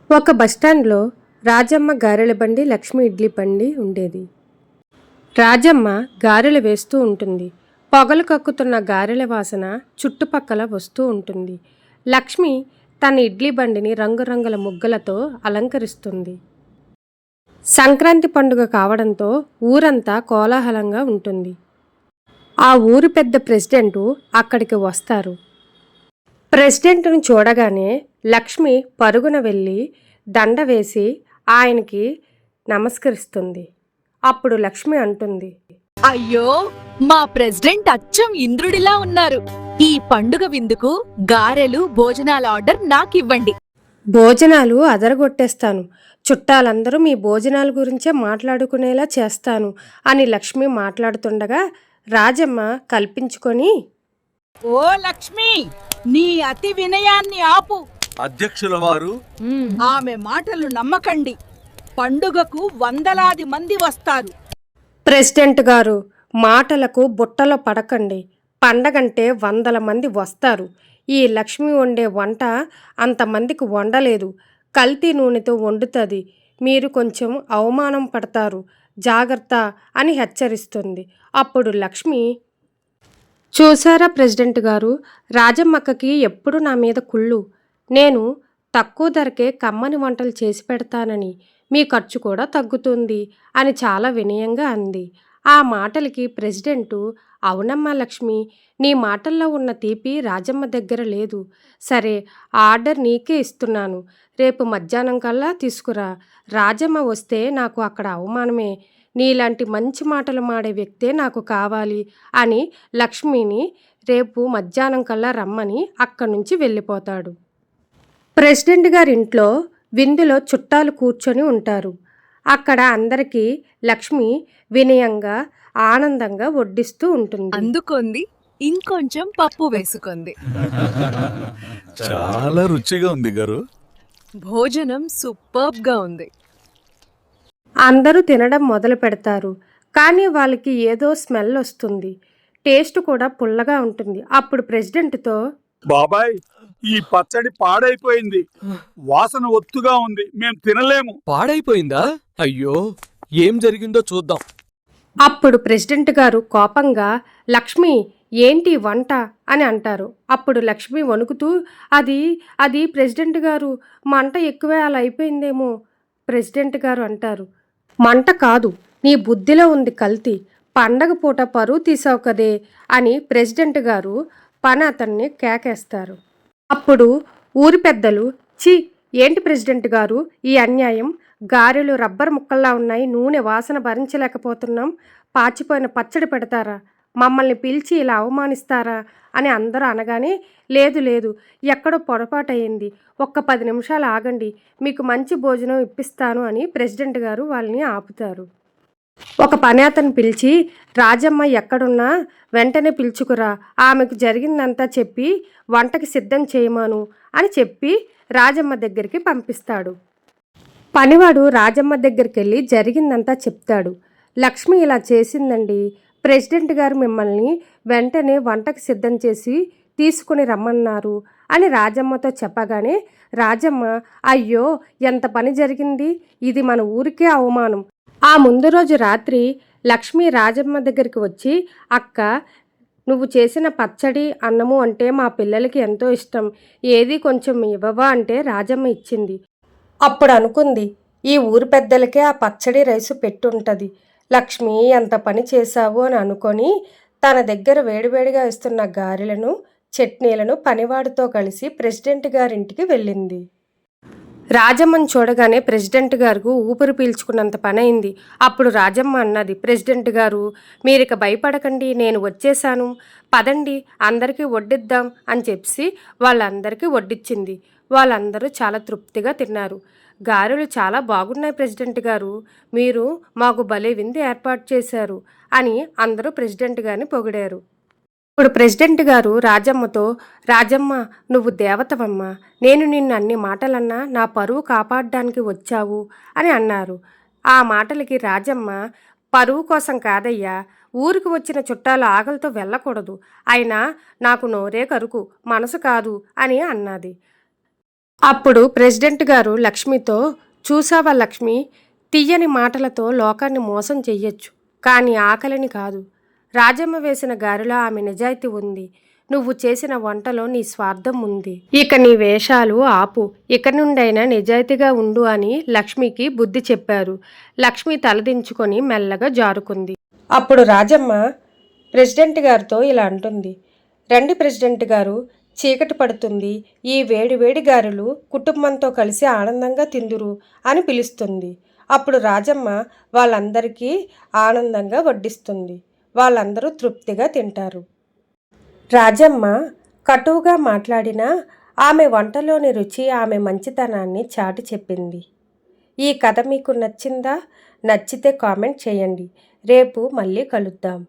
ఒక బస్టాండ్లో రాజమ్మ గారెల బండి, లక్ష్మి ఇడ్లీ బండి ఉండేది. రాజమ్మ గారెలు వేస్తూ ఉంటుంది. పొగలు కక్కుతున్న గారెల వాసన చుట్టుపక్కల వస్తూ ఉంటుంది. లక్ష్మి తన ఇడ్లీ బండిని రంగురంగుల ముగ్గులతో అలంకరిస్తుంది. సంక్రాంతి పండుగ కావడంతో ఊరంతా కోలాహలంగా ఉంటుంది. ఆ ఊరి పెద్ద ప్రెసిడెంటు అక్కడికి వస్తారు. ప్రెసిడెంట్ను చూడగానే లక్ష్మి పరుగున వెళ్ళి దండ వేసి ఆయనకి నమస్కరిస్తుంది. అప్పుడు లక్ష్మి అంటుంది, అయ్యో, మా ప్రెసిడెంట్ అచ్చం ఇంద్రుడిలా ఉన్నారు. ఈ పండుగ విందుకు గారెలు, భోజనాల ఆర్డర్ నాకివ్వండి. భోజనాలు అదరగొట్టేస్తాను. చుట్టాలందరూ మీ భోజనాల గురించే మాట్లాడుకునేలా చేస్తాను అని లక్ష్మి మాట్లాడుతుండగా రాజమ్మ కల్పించుకొని, ఓ లక్ష్మి, నీ అతి వినయాన్ని ఆపు. అధ్యక్షుల వారు, ఆమె మాటలు నమ్మకండి. పండుగకు వందలాది మంది వస్తారు. ప్రెసిడెంట్ గారు, మాటలకు బుట్టలో పడకండి. పండగంటే 100 మంది వస్తారు. ఈ లక్ష్మి వండే వంట అంతమందికి వండలేదు. కల్తీ నూనెతో వండుతుంది. మీరు కొంచెం అవమానం పడతారు. జాగ్రత్త అని హెచ్చరిస్తుంది. అప్పుడు లక్ష్మి, చూసారా ప్రెసిడెంట్ గారు, రాజమ్మక్కకి ఎప్పుడు నా మీద కుళ్ళు. నేను తక్కువ ధరకే కమ్మని వంటలు చేసి పెడతానని, మీ ఖర్చు కూడా తగ్గుతుంది అని చాలా వినయంగా అంది. ఆ మాటలకి ప్రెసిడెంటు, అవునమ్మా లక్ష్మి, నీ మాటల్లో ఉన్న తీపి రాజమ్మ దగ్గర లేదు. సరే, ఆర్డర్ నీకే ఇస్తున్నాను. రేపు మధ్యాహ్నం కల్లా తీసుకురా. రాజమ్మ వస్తే నాకు అక్కడ అవమానమే. నీలాంటి మంచి మాటలు మాడే వ్యక్తే నాకు కావాలి అని లక్ష్మిని రేపు మధ్యాహ్నం కల్లా రమ్మని అక్కడి నుంచి వెళ్ళిపోతాడు. ప్రెసిడెంట్ గారింట్లో విందులో చుట్టాలు కూర్చొని ఉంటారు. అక్కడ అందరికీ లక్ష్మి వినయంగా, ఆనందంగా వడ్డిస్తూ ఉంటుంది. అందుకుంది, ఇంకొంచెం పప్పు వేసుకుంది. చాలా రుచిగా ఉంది గారు. భోజనం సూపర్బ్ గా ఉంది. అందరూ తినడం మొదలు పెడతారు. కానీ వాళ్ళకి ఏదో స్మెల్ వస్తుంది. టేస్ట్ కూడా పుల్లగా ఉంటుంది. అప్పుడు ప్రెసిడెంట్తో, బాబాయ్, ఈ పచ్చడి పాడైపోయింది. వాసన ఒత్తుగా ఉంది. మేం తినలేము. పాడైపోయిందా? అయ్యో, ఏం జరిగిందో చూద్దాం. అప్పుడు ప్రెసిడెంట్ గారు కోపంగా, లక్ష్మి, ఏంటి వంట అని అంటారు. అప్పుడు లక్ష్మి వణుకుతూ, అది ప్రెసిడెంట్ గారు, మంట ఎక్కువే అలా అయిపోయిందేమో. ప్రెసిడెంట్ గారు అంటారు, మంట కాదు, నీ బుద్ధిలో ఉంది కల్తీ. పండగ పూట పరువు తీసావు కదే అని ప్రెసిడెంట్ గారు పని అతన్ని కేకేస్తారు. అప్పుడు ఊరి పెద్దలు, ఛీ, ఏంటి ప్రెసిడెంట్ గారు ఈ అన్యాయం? గారెలు రబ్బర్ ముక్కల్లా ఉన్నాయి. నూనె వాసన భరించలేకపోతున్నాం. పాచిపోయిన పచ్చడి పెడతారా? మమ్మల్ని పిలిచి ఇలా అవమానిస్తారా అని అందరూ అనగానే, లేదు లేదు, ఎక్కడో పొరపాటయింది. ఒక్క 10 నిమిషాలు ఆగండి, మీకు మంచి భోజనం ఇప్పిస్తాను అని ప్రెసిడెంట్ గారు వాళ్ళని ఆపుతారు. ఒక పని అతను పిలిచి, రాజమ్మ ఎక్కడున్నా వెంటనే పిలుచుకురా, ఆమెకు జరిగిందంతా చెప్పి వంటకి సిద్ధం చేయమాను అని చెప్పి రాజమ్మ దగ్గరికి పంపిస్తాడు. పనివాడు రాజమ్మ దగ్గరికి వెళ్ళి జరిగిందంతా చెప్తాడు. లక్ష్మి ఇలా చేసిందండి. ప్రెసిడెంట్ గారు మిమ్మల్ని వెంటనే వంటకి సిద్ధం చేసి తీసుకుని రమ్మన్నారు అని రాజమ్మతో చెప్పగానే రాజమ్మ, అయ్యో, ఎంత పని జరిగింది, ఇది మన ఊరికే అవమానం. ఆ ముందు రోజు రాత్రి లక్ష్మి రాజమ్మ దగ్గరికి వచ్చి, అక్క, నువ్వు చేసిన పచ్చడి, అన్నము అంటే మా పిల్లలకి ఎంతో ఇష్టం. ఏది కొంచెం ఇవ్వవా అంటే రాజమ్మ ఇచ్చింది. అప్పుడు అనుకుంది, ఈ ఊరి పెద్దలకే ఆ పచ్చడి రైసు పెట్టుంటుంది. లక్ష్మి, ఎంత పని చేశావు అని అనుకొని తన దగ్గర వేడివేడిగా ఇస్తున్న గారెలను, చట్నీలను పనివాడితో కలిసి ప్రెసిడెంట్ గారింటికి వెళ్ళింది. రాజమ్మని చూడగానే ప్రెసిడెంట్ గారు ఊపిరి పీల్చుకున్నంత పని అయింది. అప్పుడు రాజమ్మ అన్నది, ప్రెసిడెంట్ గారు, మీరిక భయపడకండి, నేను వచ్చేసాను, పదండి అందరికీ వడ్డిద్దాం అని చెప్పి వాళ్ళందరికీ వడ్డిచ్చింది. వాళ్ళందరూ చాలా తృప్తిగా తిన్నారు. గారెలు చాలా బాగున్నాయి ప్రెసిడెంట్ గారు, మీరు మాకు భలే విందు ఏర్పాటు చేశారు అని అందరూ ప్రెసిడెంట్ గారిని పొగిడారు. ఇప్పుడు ప్రెసిడెంట్ గారు రాజమ్మతో, రాజమ్మ, నువ్వు దేవతవమ్మా, నేను నిన్ను అన్ని మాటలన్నా నా పరువు కాపాడడానికి వచ్చావు అని అన్నారు. ఆ మాటలకి రాజమ్మ, పరువు కోసం కాదయ్యా, ఊరికి వచ్చిన చుట్టాలు ఆకలితో వెళ్ళకూడదు. అయినా నాకు నోరే కరుకు, మనసు కాదు అని అన్నది. అప్పుడు ప్రెసిడెంట్ గారు లక్ష్మితో, చూసావా లక్ష్మి, తీయని మాటలతో లోకాన్ని మోసం చెయ్యొచ్చు, కానీ ఆకలిని కాదు. రాజమ్మ వేసిన గారిలో ఆమె నిజాయితీ ఉంది. నువ్వు చేసిన వంటలో నీ స్వార్థం ఉంది. ఇక నీ వేషాలు ఆపు, ఇక నుండైనా నిజాయితీగా ఉండు అని లక్ష్మికి బుద్ధి చెప్పారు. లక్ష్మి తలదించుకొని మెల్లగా జారుకుంది. అప్పుడు రాజమ్మ ప్రెసిడెంట్ గారితో ఇలా అంటుంది, రండి ప్రెసిడెంట్ గారు, చీకటి పడుతుంది, ఈ వేడి వేడి గారెలు కుటుంబంతో కలిసి ఆనందంగా తిందురు అని పిలుస్తుంది. అప్పుడు రాజమ్మ వాళ్ళందరికీ ఆనందంగా వడ్డిస్తుంది. వాళ్ళందరూ తృప్తిగా తింటారు. రాజమ్మ కటువుగా మాట్లాడినా ఆమె వంటలోని రుచి ఆమె మంచితనాన్ని చాటి చెప్పింది. ఈ కథ మీకు నచ్చిందా? నచ్చితే కామెంట్ చేయండి. రేపు మళ్ళీ కలుద్దాం.